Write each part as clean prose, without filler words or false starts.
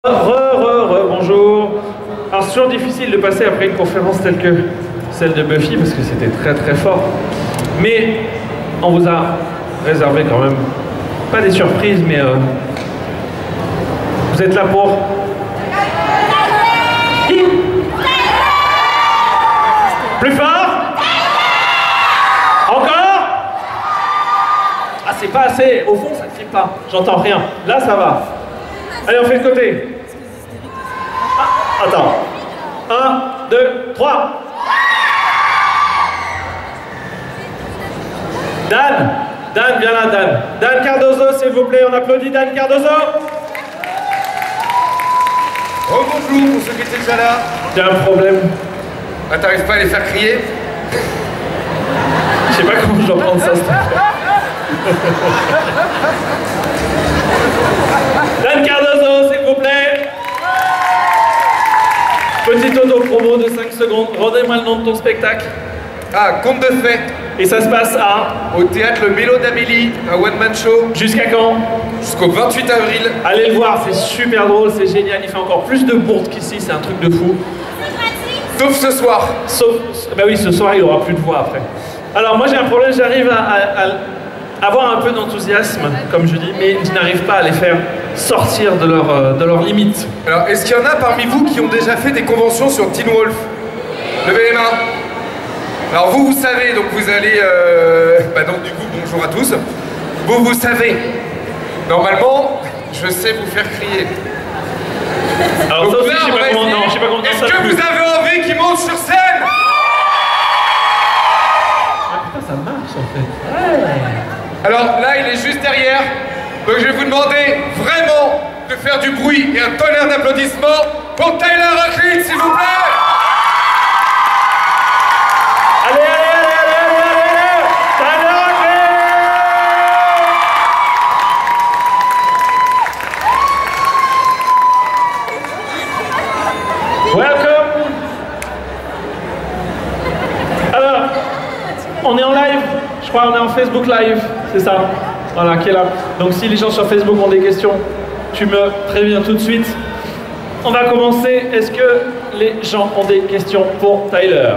Bonjour. Alors c'est toujours difficile de passer après une conférence telle que celle de Buffy parce que c'était très très fort. Mais on vous a réservé quand même, pas des surprises, mais vous êtes là pour... Plus fort. Encore. Ah c'est pas assez, au fond ça ne crie pas, j'entends rien. Là ça va. Allez on fait de côté. Ah, attends. 1, 2, 3. Dan, viens là, Dan. Dan Cardozo, s'il vous plaît, on applaudit Dan Cardozo. Oh bonjour pour ceux qui étaient déjà là. T'as un problème? Ah, t'arrives pas à les faire crier? Je sais pas comment je dois prendre ça. Dan Cardozo, s'il vous plaît. Petite auto-promo de 5 secondes. Redonnez-moi le nom de ton spectacle. Ah, conte de fées. Et ça se passe à... Au théâtre Le Mélo d'Amélie, un one-man show. Jusqu'à quand? Jusqu'au 28 avril. Allez le voir, c'est super drôle, c'est génial. Il fait encore plus de bourdes qu'ici, c'est un truc de fou. Sauf ce soir. Sauf... Bah oui, ce soir, il aura plus de voix après. Alors moi, j'ai un problème, j'arrive à avoir un peu d'enthousiasme, comme je dis, mais je n'arrive pas à les faire sortir de leur limite. Alors, est-ce qu'il y en a parmi vous qui ont déjà fait des conventions sur Teen Wolf? Levez les mains. Alors vous savez, donc vous allez... donc du coup, bonjour à tous. Vous savez. Normalement, je sais vous faire crier. Alors donc ça aussi, là, je sais pas comment... Non, je sais pas comment est-ce ça que plus. vous avez envie qu'ils montent sur scène? Ah putain, ça marche en fait. Ouais. Alors là, il est juste derrière. Donc je vais vous demander vraiment de faire du bruit et un tonnerre d'applaudissements pour Tyler Hoechlin, s'il vous plaît. Allez Tyler Hoechlin. Welcome. Alors, on est en live, je crois on est en Facebook Live, c'est ça. Voilà, qui est là. Donc si les gens sur Facebook ont des questions, tu me préviens tout de suite. On va commencer. Est-ce que les gens ont des questions pour Tyler?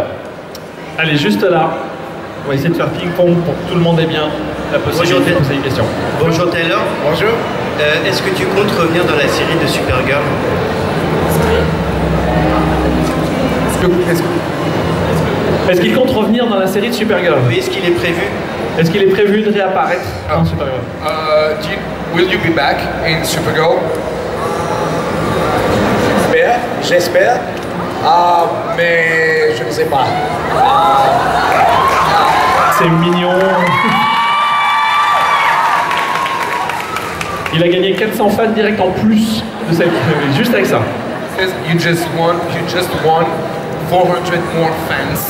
Allez, juste là. On va essayer de faire ping-pong pour que tout le monde ait bien la possibilité de poser des questions. Bonjour Tyler. Bonjour. Est-ce que tu comptes revenir dans la série de Supergirl? Est-ce qu'il compte revenir dans la série de Supergirl? Oui, est-ce qu'il est prévu? Est-ce qu'il est prévu de réapparaître dans Supergirl? Will you be back in Supergirl? J'espère, mais je ne sais pas. C'est mignon. Il a gagné 400 fans direct en plus de celle qu'il avait, juste avec ça. You just won 400 more fans.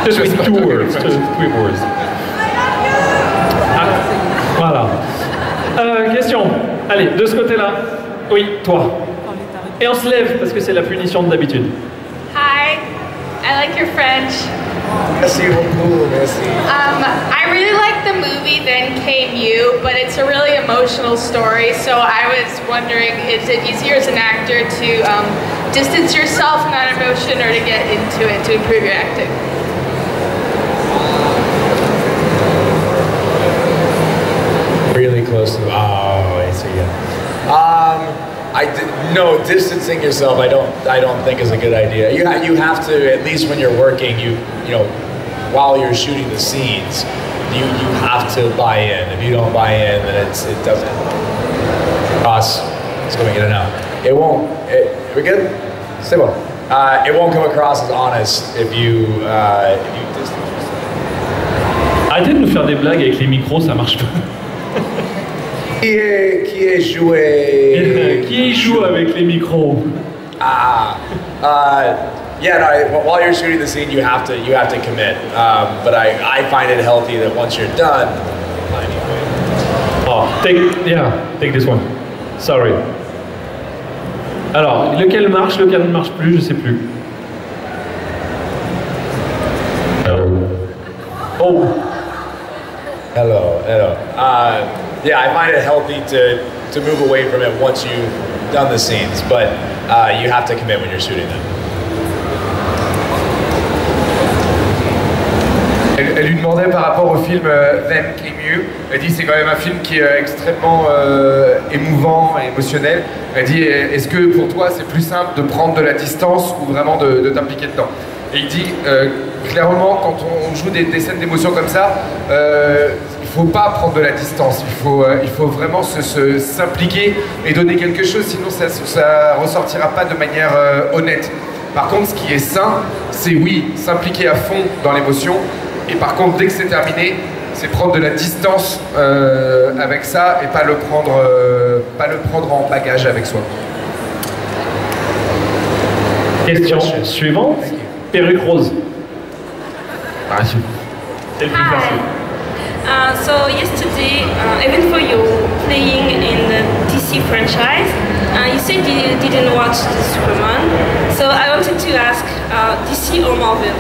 Just with 2 words, just 3 words. Ah, voilà. Question. Allez, de ce côté-là. Oui, toi. Et on se lève parce que c'est la punition de d'habitude. Hi, I like your French. Merci beaucoup, merci. I really like the movie Then Came You, but it's a really emotional story, so I was wondering, is it easier as an actor to distance yourself from that emotion or to get into it to improve your acting? Really close to. Oh, I see. No, distancing yourself. I don't think is a good idea. You have to, at least when you're working, you know, while you're shooting the scenes, you have to buy in. If you don't buy in, then it doesn't. Us, it's going in and out. It won't. Are we good? C'est bon. It won't come across as honest if you distance yourself. Arrêtez de nous faire des blagues avec les micros, ça marche pas. Qui est joué? Qui joue avec les micros? Yeah, no, while you're shooting the scene, you have to commit. But I find it healthy that once you're done, Oh, take this one. Sorry. Alors, lequel marche, lequel ne marche plus, je sais plus. Oh. Hello. Yeah, I find it healthy to move away from it once you done the scenes, but you have to commit when you're shooting them. Elle lui demandait par rapport au film Then Came You. Elle dit c'est quand même un film qui est extrêmement émouvant et émotionnel. Elle dit est-ce que pour toi c'est plus simple de prendre de la distance ou vraiment de t'impliquer dedans? Et il dit clairement quand on joue des scènes d'émotion comme ça, il faut pas prendre de la distance. Il faut vraiment s'impliquer et donner quelque chose, sinon ça ressortira pas de manière honnête. Par contre, ce qui est sain, c'est oui, s'impliquer à fond dans l'émotion. Et par contre, dès que c'est terminé, c'est prendre de la distance avec ça et pas le prendre en bagage avec soi. Question suivante. Perruque rose. C'est le plus facile. So yesterday, even for you playing in the DC franchise, you said you didn't watch the Superman. So I wanted to ask, DC or Marvel?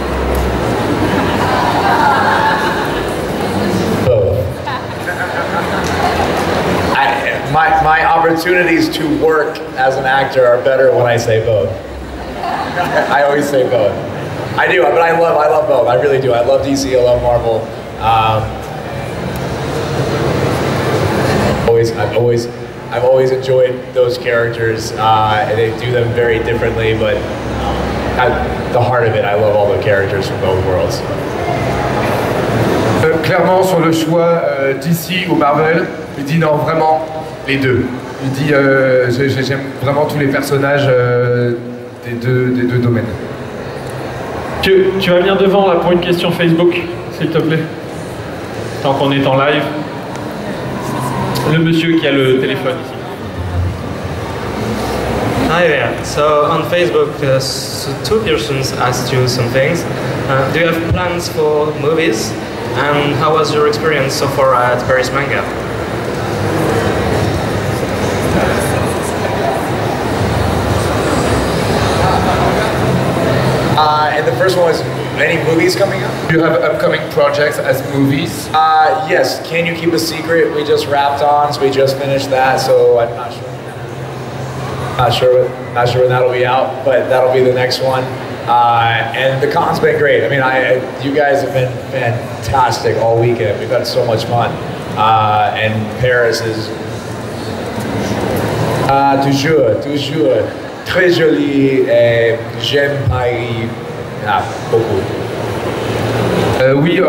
Both. My opportunities to work as an actor are better when I say both. I always say both. I do, but I love both. I really do. I love DC. I love Marvel. I've always enjoyed those characters. And they do them very differently, but at the heart of it, I love all the characters from both worlds. Clairement, sur le choix DC ou Marvel, il dit non, vraiment, les deux. Il dit j'aime vraiment tous les personnages des deux domaines. Tu vas venir devant là pour une question Facebook, s'il te plaît. Tant qu'on est en live. Le monsieur qui a le téléphone ici. Hi there. So on Facebook, two persons asked you some things. Do you have plans for movies? And how was your experience so far at Paris Manga? And the first one was, any movies coming up? Do you have upcoming projects as movies? Yes. Can You Keep a Secret? We just wrapped on, so we just finished that, so I'm not sure. Not sure when that'll be out, but that'll be the next one. And the con's been great. I mean, you guys have been fantastic all weekend. We've had so much fun. And Paris is toujours très joli. Et j'aime Paris beaucoup. Oui, il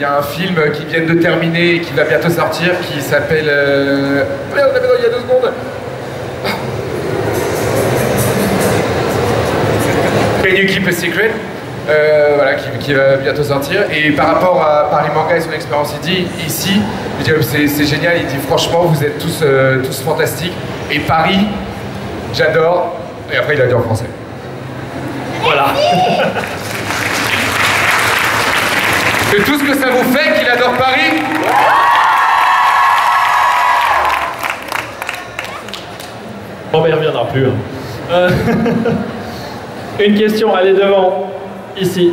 y a un film qui vient de terminer et qui va bientôt sortir qui s'appelle... Merde, il y a 2 secondes. Can You Keep a Secret, voilà, qui va bientôt sortir. Et par rapport à Paris Manga et son expérience ici, c'est génial. Il dit franchement, vous êtes tous fantastiques. Et Paris, j'adore. Et après, il a dit en français. Voilà. C'est tout ce que ça vous fait qu'il adore Paris? Bon, ben, il reviendra plus. Hein. Une question, allez devant, ici.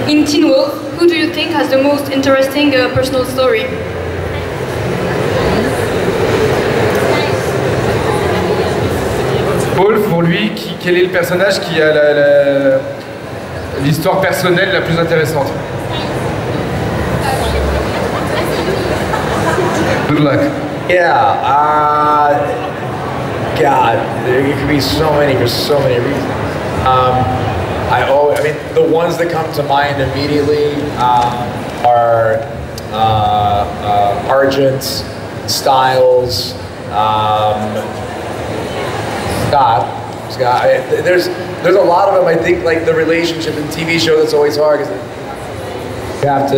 In Teen Wolf, who do you think has the most interesting personal story? Wolf, pour lui, quel est le personnage qui a l'histoire personnelle la plus intéressante? Good luck. Yeah, God, there could be so many for so many reasons. I mean, the ones that come to mind immediately are Argent, Styles, Scott. There's a lot of them. I think like the relationship in TV show that's always hard because you have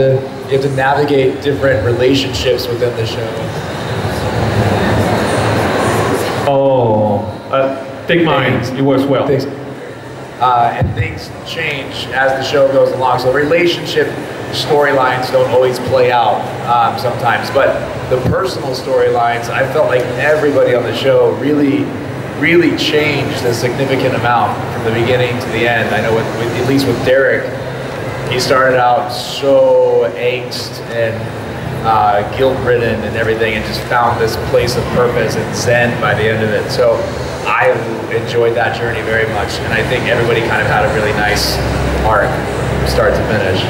to navigate different relationships within the show. Oh, take mine. It works well. And things change as the show goes along. So relationship storylines don't always play out sometimes, but the personal storylines, I felt like everybody on the show really changed a significant amount from the beginning to the end. I know at least with Derek, he started out so angst and guilt-ridden and everything, and just found this place of purpose and zen by the end of it. So I enjoyed that journey very much, and I think everybody kind of had a really nice arc, start to finish.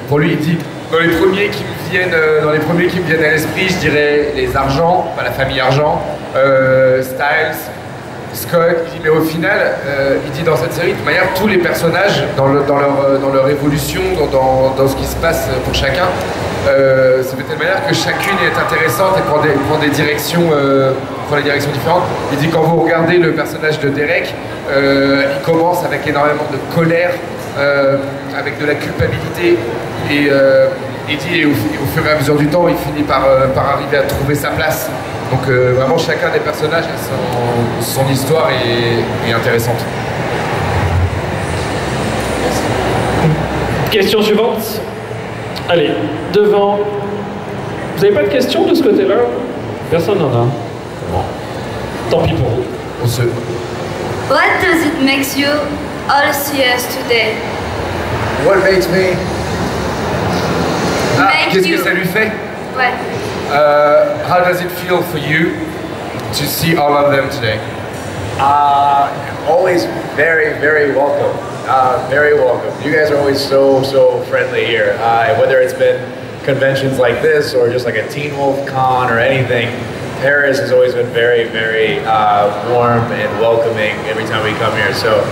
Pour lui, il dit dans les premiers qui me viennent à l'esprit, je dirais les Argent, pas la famille Argent, Styles, Scott. Il dit mais au final, il dit dans cette série, de toute manière, tous les personnages dans leur évolution, dans ce qui se passe pour chacun, ça fait de telle manière que chacune est intéressante et prend des directions différentes. Il dit quand vous regardez le personnage de Derek, il commence avec énormément de colère. Avec de la culpabilité et il dit au fur et à mesure du temps il finit par arriver à trouver sa place. Donc vraiment chacun des personnages a son histoire est intéressante. Question suivante. Allez, devant. Vous n'avez pas de questions de ce côté-là? Personne n'en a. Bon. Tant pis pour vous. On se... What does it make you all CS today? What makes me... qu'est-ce que ça lui fait? Ouais. How does it feel for you to see all of them today? Always very, very welcome. Very welcome. You guys are always so friendly here. Whether it's been conventions like this or just like a Teen Wolf Con or anything, Paris has always been very, very warm and welcoming every time we come here. So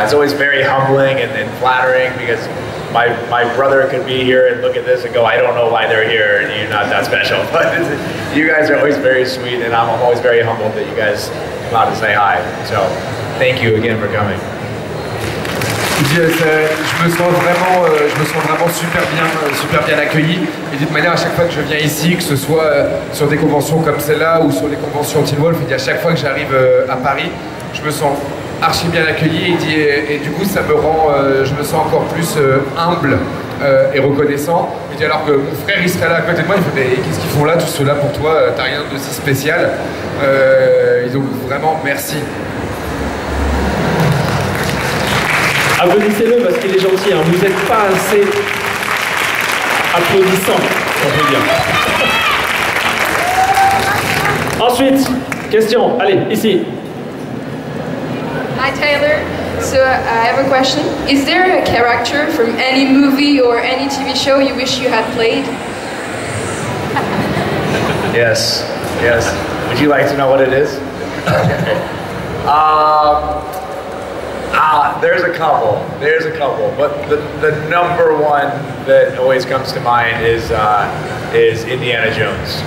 it's always very humbling and flattering because my brother could be here and look at this and go, I don't know why they're here and you're not that special. But you guys are always very sweet and I'm always very humbled that you guys come out to say hi. So thank you again for coming. Je me sens vraiment super bien accueilli. Et de toute manière, à chaque fois que je viens ici, que ce soit sur des conventions comme celle-là ou sur les conventions Teen Wolf, à chaque fois que j'arrive à Paris, je me sens archi bien accueilli et du coup ça me rend, je me sons encore plus humble et reconnaissant. Il dit alors que mon frère il serait là à côté de moi, il fait mais qu'est-ce qu'ils font là, tous ceux-là pour toi, t'as rien de si spécial. Et donc vraiment merci. Applaudissez-le parce qu'il est gentil, hein. Vous n'êtes pas assez applaudissant, on peut dire. Ensuite, question, allez, ici. Hi Taylor, so I have a question. Is there a character from any movie or any TV show you wish you had played? Yes. Would you like to know what it is? There's a couple, but the number one that always comes to mind is Indiana Jones.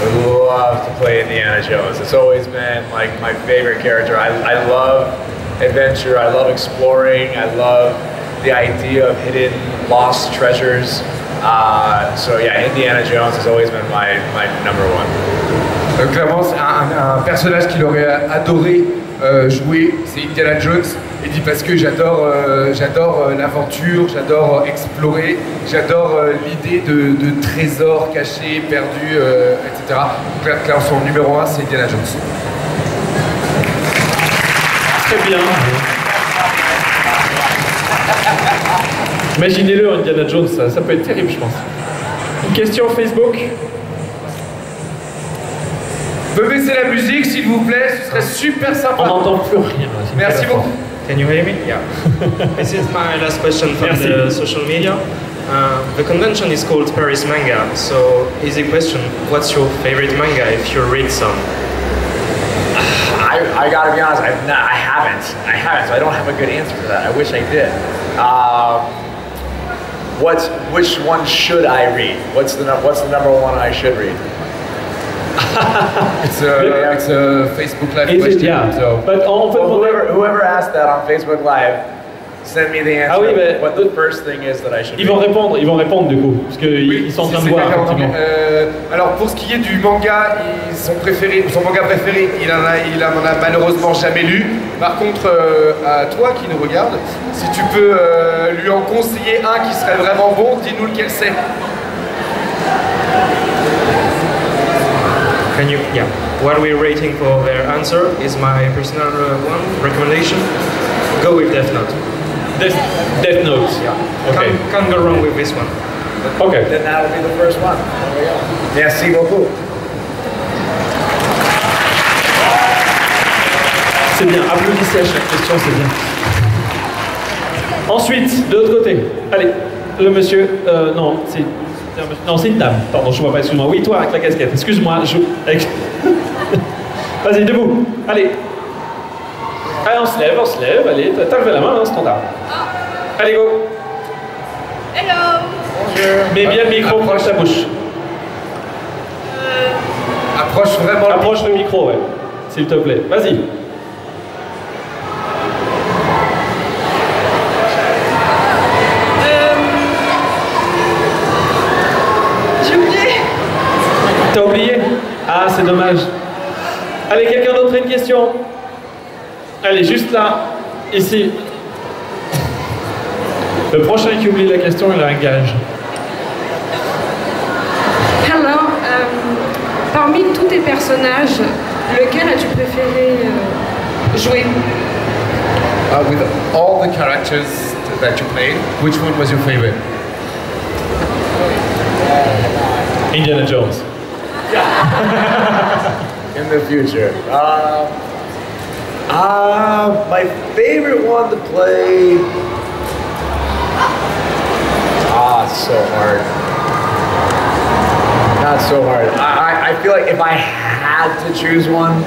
I love to play Indiana Jones. It's always been like my favorite character. I love adventure, I love exploring, I love the idea of hidden, lost treasures. So yeah, Indiana Jones has always been my number one. Clairement, c'est un personnage qu'il aurait adoré jouer, c'est Indiana Jones. Il dit parce que j'adore l'aventure, j'adore explorer, j'adore l'idée de trésors cachés, perdus, etc. Donc là, son numéro 1, c'est Indiana Jones. Très bien. Imaginez-le, Indiana Jones, ça peut être terrible, je pense. Une question Facebook. On peut baisser la musique, s'il vous plaît, ce serait super sympa. On n'entend plus rien. Merci beaucoup. Can you hear me? Yeah. This is my last question from the social media. The convention is called Paris Manga, so easy question, what's your favorite manga if you read some? I gotta be honest, I haven't, so I don't have a good answer for that. I wish I did. Which one should I read? What's the number one I should read? It's a Facebook Live question. Yeah. So. But whoever asked that on Facebook Live, send me the answer. Ah oui, mais what the first thing is that I should. Ils vont répondre du coup, parce qu'ils sont en train de voir. Alors pour ce qui est du manga, son manga préféré, il en a malheureusement jamais lu. Par contre, à toi qui nous regarde, si tu peux lui en conseiller un qui serait vraiment bon, dis-nous lequel c'est. can you, yeah, while we're waiting for their answer, is my personal one recommendation. Go with Death Note. Death Note. Yeah. Okay. Can't go wrong with this one. Okay. Then that'll be the first one. There we go. Merci beaucoup. C'est bien, applaudissez à chaque question, c'est bien. Ensuite, de l'autre côté, allez, le monsieur, non, c'est non, c'est une dame, pardon, je vois pas, excuse-moi. Oui, toi avec la casquette, excuse-moi, Vas-y, debout, allez. Allez, on se lève, allez, t'as levé la main, hein, standard. Allez, go. Hello. Bonjour. Mets bien le micro proche de ta bouche. Approche vraiment. Approche le micro, ouais, s'il te plaît, vas-y. T'as oublié? Ah, c'est dommage. Allez, quelqu'un d'autre a une question? Allez, juste là, ici. Le prochain qui oublie la question, il a un gage. Hello, parmi tous tes personnages, lequel as-tu préféré jouer? With all the characters that you played, which one was your favorite? Indiana Jones. In the future. My favorite one to play. It's so hard. Not so hard. I feel like if I had to choose one,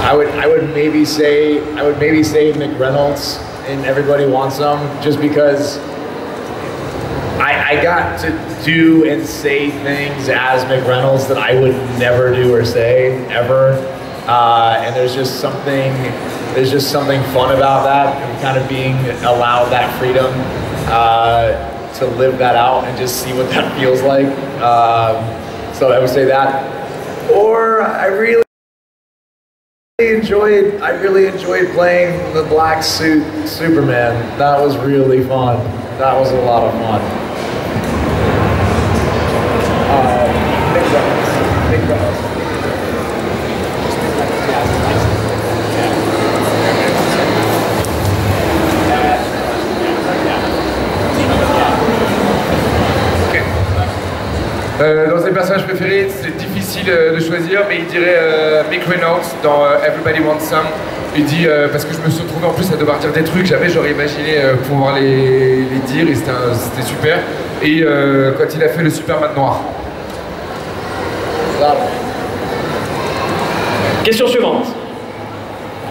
I would maybe say Nick Reynolds in Everybody Wants Some, just because I got to do and say things as Nick Reynolds that I would never do or say ever, and there's just something fun about that, and kind of being allowed that freedom to live that out and just see what that feels like. So I would say that, or I really enjoyed playing the black suit Superman. That was really fun. That was a lot of fun. Nick Reynolds. Dans ses personnages préférés, c'est difficile de choisir, mais il dirait Mick Reynolds dans Everybody Wants Some. Il dit, parce que je me suis retrouvé en plus à devoir dire des trucs, jamais j'aurais imaginé pouvoir les dire, et c'était super. Et quand il a fait le Superman noir. Question suivante.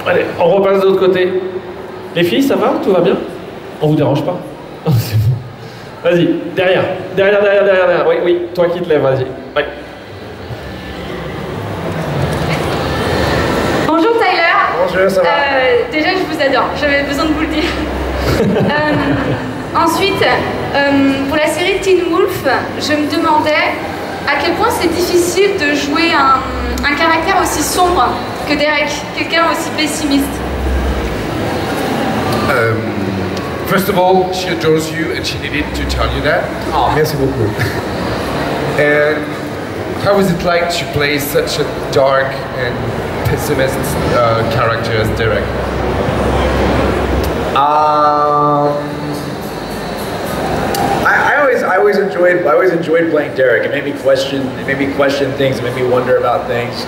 Allez, on repasse de l'autre côté. Les filles, ça va? Tout va bien? On vous dérange pas? Oh, c'est bon. Vas-y, derrière. Oui, toi qui te lèves, vas-y. Ouais. Bonjour Tyler. Bonjour, ça va? Déjà, je vous adore. J'avais besoin de vous le dire. Ensuite, pour la série Teen Wolf, je me demandais à quel point c'est difficile de jouer un caractère aussi sombre que Derek, quelqu'un aussi pessimiste. First of all, she adores you and she needed to tell you that. Oh, merci beaucoup. And how is it like to play such a dark and pessimist character as Derek? I always enjoyed playing Derek. It made me question things. It made me wonder about things.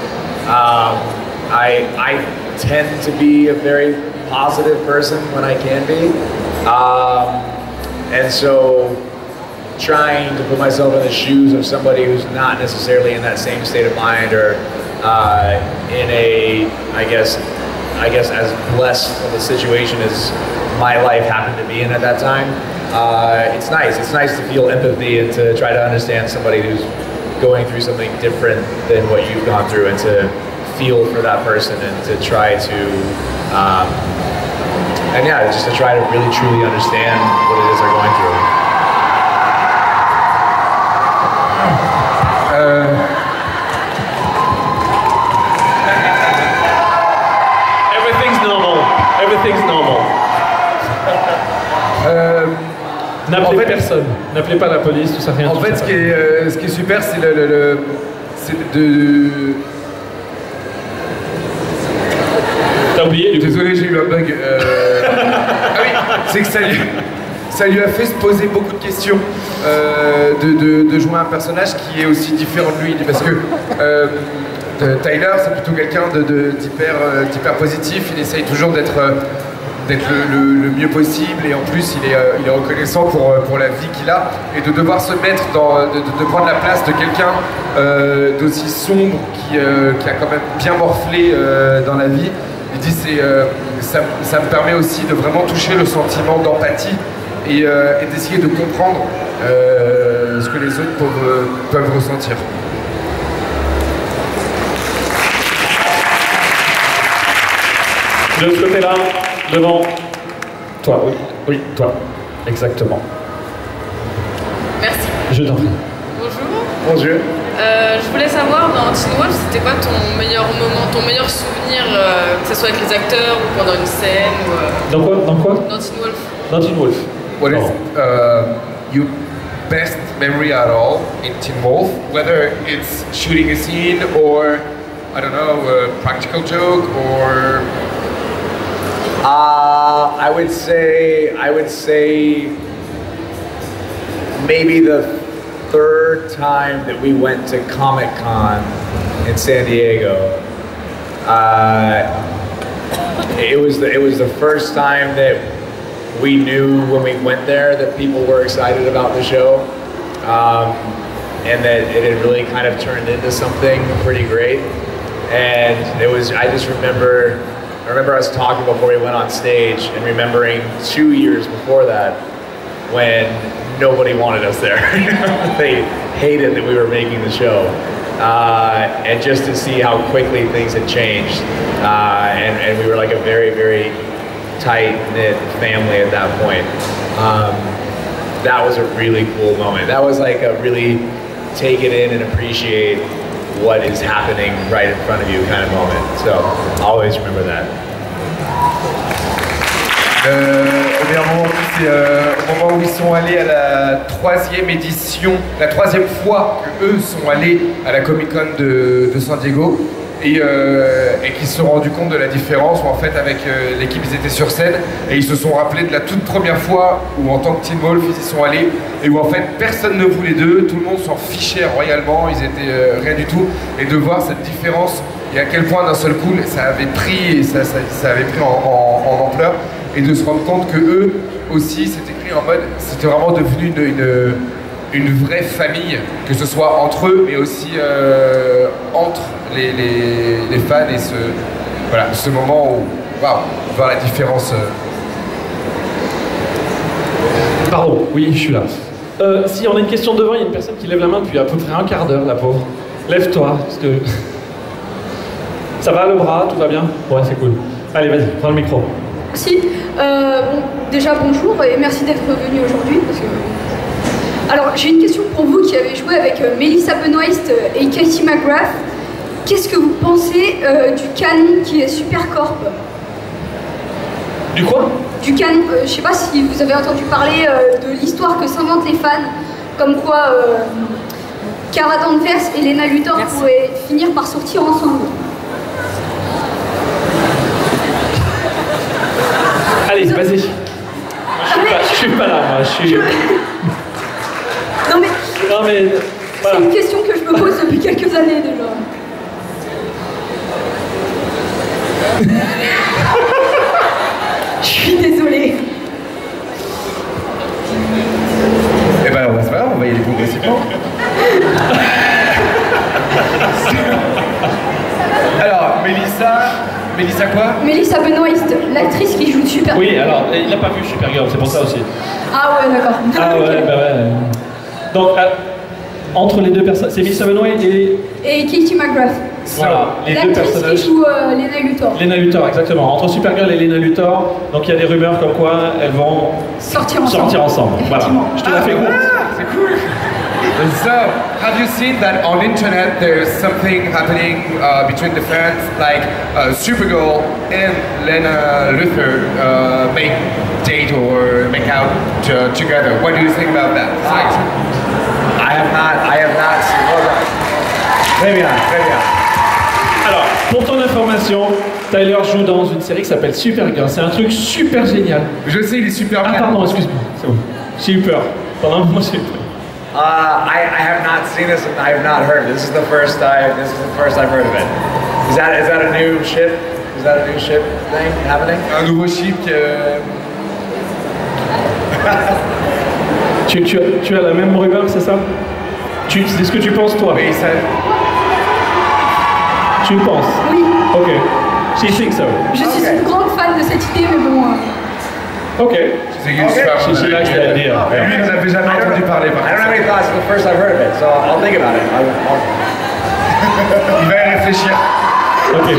I tend to be a very positive person when I can be, and so trying to put myself in the shoes of somebody who's not necessarily in that same state of mind, or in a, I guess as blessed of a situation as my life happened to be in at that time. It's nice. It's nice to feel empathy and to try to understand somebody who's going through something different than what you've gone through, and to feel for that person, and to try to, and yeah, just to try to really truly understand what it is they're going through. Everything's normal. Everything's normal. N'appelez personne. N'appelez pas la police, tout ça, rien. En fait, ce qui est super, T'as oublié du coup. Désolé, j'ai eu un bug. Ah oui, c'est que ça lui a fait se poser beaucoup de questions de jouer un personnage qui est aussi différent de lui. Parce que Tyler, c'est plutôt quelqu'un d'hyper positif. Il essaye toujours d'être le mieux possible et en plus il est reconnaissant pour la vie qu'il a et de devoir se mettre de prendre la place de quelqu'un d'aussi sombre qui a quand même bien morflé dans la vie. Il dit ça me permet aussi de vraiment toucher le sentiment d'empathie et d'essayer de comprendre ce que les autres peuvent ressentir. De ce côté-là, devant toi, oui, toi, exactement. Merci. Je t'en prie. Bonjour. Bonjour. Je voulais savoir dans Teen Wolf, c'était quoi ton meilleur moment, ton meilleur souvenir, que ce soit avec les acteurs ou pendant une scène ou, Dans quoi Dans Teen Wolf. Dans Teen Wolf. What is your best memory at all in Teen Wolf? Whether it's shooting a scene or, I don't know, a practical joke or... I would say maybe the third time that we went to Comic-Con in San Diego. It was the first time that we knew when we went there that people were excited about the show, and that it had really kind of turned into something pretty great. And I remember us talking before we went on stage and remembering 2 years before that when nobody wanted us there. They hated that we were making the show. And just to see how quickly things had changed. And we were like a very, very tight-knit family at that point. That was a really cool moment. That was like a really take it in and appreciate what is happening right in front of you kind of moment. So I'll always remember that. Le meilleur moment, c'est au moment où ils sont allés à la troisième édition, la troisième fois qu'eux sont allés à la Comic-Con de San Diego et qu'ils se sont rendus compte de la différence où en fait avec l'équipe ils étaient sur scène et ils se sont rappelés de la toute première fois où en tant que Teen Wolf ils y sont allés et où en fait personne ne voulait d'eux, tout le monde s'en fichait royalement, ils étaient rien du tout et de voir cette différence et à quel point d'un seul coup ça avait pris en ampleur et de se rendre compte que eux aussi c'était écrit en mode, c'était vraiment devenu une vraie famille, que ce soit entre eux mais aussi entre les fans et ce moment où waouh, voir la différence. Pardon, oui, je suis là. Si on a une question devant, il y a une personne qui lève la main depuis à peu près un quart d'heure, la pauvre. Lève-toi, parce que... Ça va le bras, tout va bien? Ouais, c'est cool. Allez, vas-y, prends le micro. Merci. Déjà bonjour et merci d'être venu aujourd'hui. Alors j'ai une question pour vous qui avez joué avec Melissa Benoist et Casey McGrath. Qu'est-ce que vous pensez du canon qui est Supercorp? Du quoi? Du canon. Je sais pas si vous avez entendu parler de l'histoire que s'inventent les fans, comme quoi Cara Danvers et Lena Luthor pourraient finir par sortir ensemble. Allez, vas-y. Je suis pas là, moi. Je suis... Non mais voilà. C'est une question que je me pose depuis quelques années déjà. Je suis désolée. Eh ben c'est pas grave, on va y aller progressivement. Alors, Melissa quoi? Melissa Benoist, l'actrice qui joue Supergirl. Oui, alors, il n'a pas vu Supergirl, c'est pour ça aussi. Ah ouais, d'accord. Ah ouais, bah ouais. Donc, entre les deux personnes, c'est Melissa Benoist et Katie McGrath. Voilà, les deux personnages. L'actrice qui joue Lena Luthor. Lena Luthor, exactement. Entre Supergirl et Lena Luthor, donc il y a des rumeurs comme quoi elles vont sortir ensemble. Voilà, je te la fais court. C'est cool. So, have you seen that on internet there's something happening between the fans, like Supergirl and Lena Luthor make date or make out together? What do you think about that? I have not seen that. Très bien, très bien. Alors, pour ton information, Tyler joue dans une série qui s'appelle Supergirl. C'est un truc super génial. Je sais, il est super. Ah pardon, excuse-moi. C'est bon. J'ai eu peur. Pendant un moment, j'ai eu peur. I have not seen this and I have not heard. This is the first I've heard of it. Is that a new ship? Is that a new ship thing happening? Un nouveau ship que... tu as la même rumeur, c'est ça? C'est ce que tu penses, toi? Oui, ça... Tu le penses? Oui. Ok. She thinks so. Je suis une grande fan de cette idée, mais bon... Ok. She likes the idea. Lui, il n'avait jamais entendu parler. I don't have any thoughts. It's the first I've heard of it, so I'll think about it. Il va y réfléchir. Ok.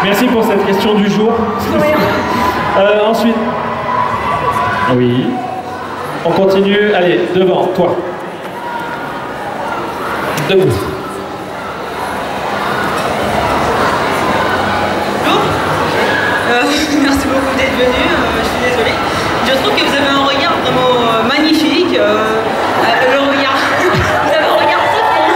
Merci pour cette question du jour. Ensuite. Oui. On continue. Allez, devant, toi. Debout. Merci beaucoup d'être venu, je suis désolée. Je trouve que vous avez un regard vraiment magnifique. Le regard. Vous avez un regard profond.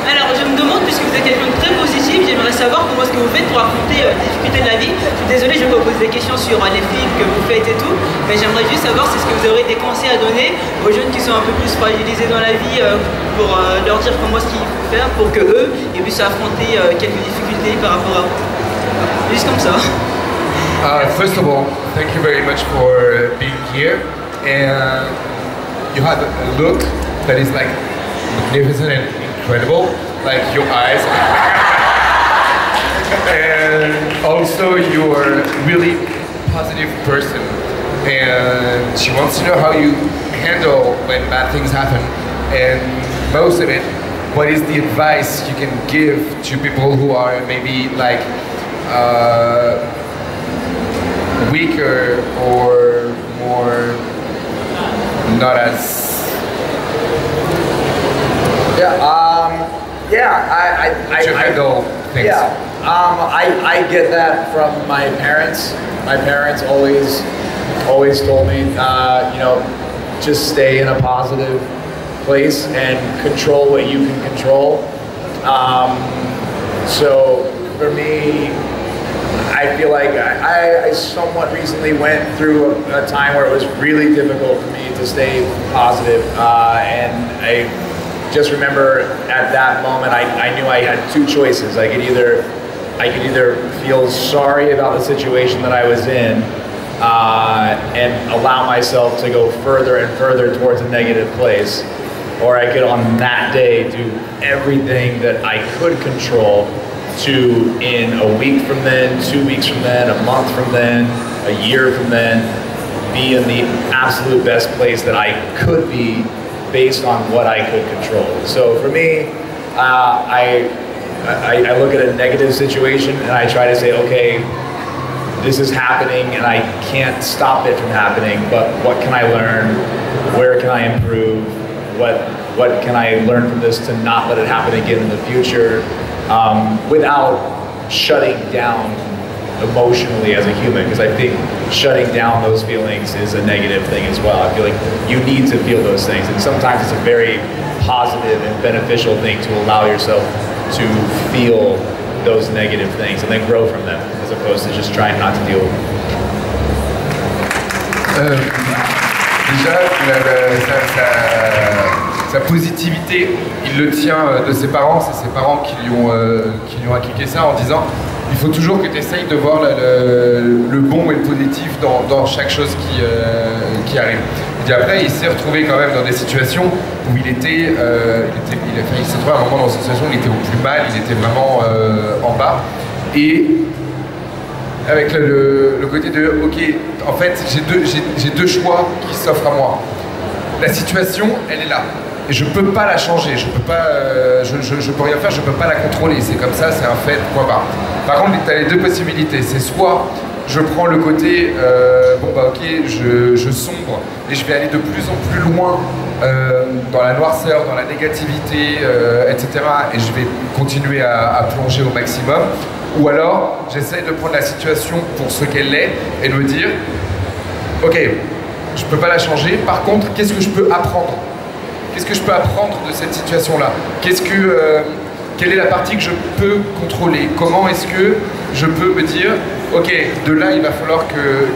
Alors je me demande, puisque vous êtes quelqu'un de très positif, j'aimerais savoir comment est-ce que vous faites pour affronter les difficultés de la vie. Je suis désolée, je vais vous poser des questions sur les films que vous faites et tout, mais j'aimerais juste savoir si ce que vous aurez des conseils à donner aux jeunes qui sont un peu plus fragilisés dans la vie pour leur dire comment est-ce qu'il faut faire pour que eux ils puissent affronter quelques difficultés par rapport à vous. Just comme ça. First of all, thank you very much for being here. And you have a look that is like magnificent and incredible, like your eyes. And also you're a really positive person. And she wants to know how you handle when bad things happen. And most of it, what is the advice you can give to people who are maybe like weaker or more not as to handle things. Yeah, I get that from my parents. My parents always told me, you know, just stay in a positive place and control what you can control. So for me, I feel like I somewhat recently went through a time where it was really difficult for me to stay positive, and I just remember at that moment I knew I had two choices. I could either feel sorry about the situation that I was in and allow myself to go further and further towards a negative place, or I could on that day do everything that I could control to, in a week from then, 2 weeks from then, a month from then, a year from then, be in the absolute best place that I could be based on what I could control. So for me, I look at a negative situation and I try to say, okay, this is happening and I can't stop it from happening, but what can I learn? Where can I improve? What can I learn from this to not let it happen again in the future? Without shutting down emotionally as a human, because I think shutting down those feelings is a negative thing as well. I feel like you need to feel those things, and sometimes it's a very positive and beneficial thing to allow yourself to feel those negative things and then grow from them, as opposed to just trying not to deal with them. Déjà, sa positivité, il le tient de ses parents, c'est ses parents qui lui ont inculqué ça en disant il faut toujours que tu essayes de voir le bon et le positif dans chaque chose qui arrive. Et puis après, il s'est retrouvé quand même dans des situations où il s'est trouvé à un moment dans une situation où il était au plus mal, il était vraiment en bas. Et avec le côté de ok, en fait j'ai deux choix qui s'offrent à moi. La situation, elle est là. Et je peux pas la changer, je peux rien faire, je peux pas la contrôler, c'est comme ça, c'est un fait, point barre. Par contre, tu as les deux possibilités, c'est soit je prends le côté, bon bah ok, je sombre et je vais aller de plus en plus loin dans la noirceur, dans la négativité, etc. Et je vais continuer à plonger au maximum. Ou alors, j'essaye de prendre la situation pour ce qu'elle est et de me dire, ok, je peux pas la changer, par contre, qu'est-ce que je peux apprendre qu'est-ce que je peux apprendre de cette situation-là? Quelle est la partie que je peux contrôler? Comment est-ce que je peux me dire, ok, de là il va falloir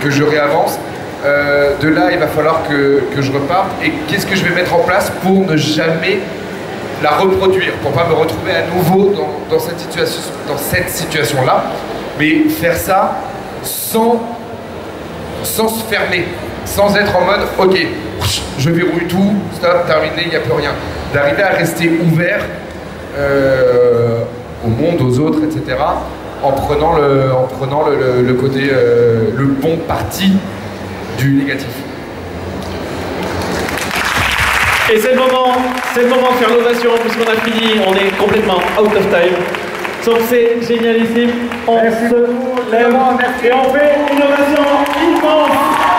que je réavance, de là il va falloir que je reparte, et qu'est-ce que je vais mettre en place pour ne jamais la reproduire, pour pas me retrouver à nouveau dans cette situation-là, mais faire ça sans se fermer, sans être en mode, ok, je verrouille tout, stop, terminé, il n'y a plus rien. D'arriver à rester ouvert au monde, aux autres, etc., en prenant le côté, le bon parti du négatif. Et c'est le moment de faire l'ovation puisqu'on a fini, on est complètement out of time. Donc c'est génialissime, on se lève et on fait une ovation immense.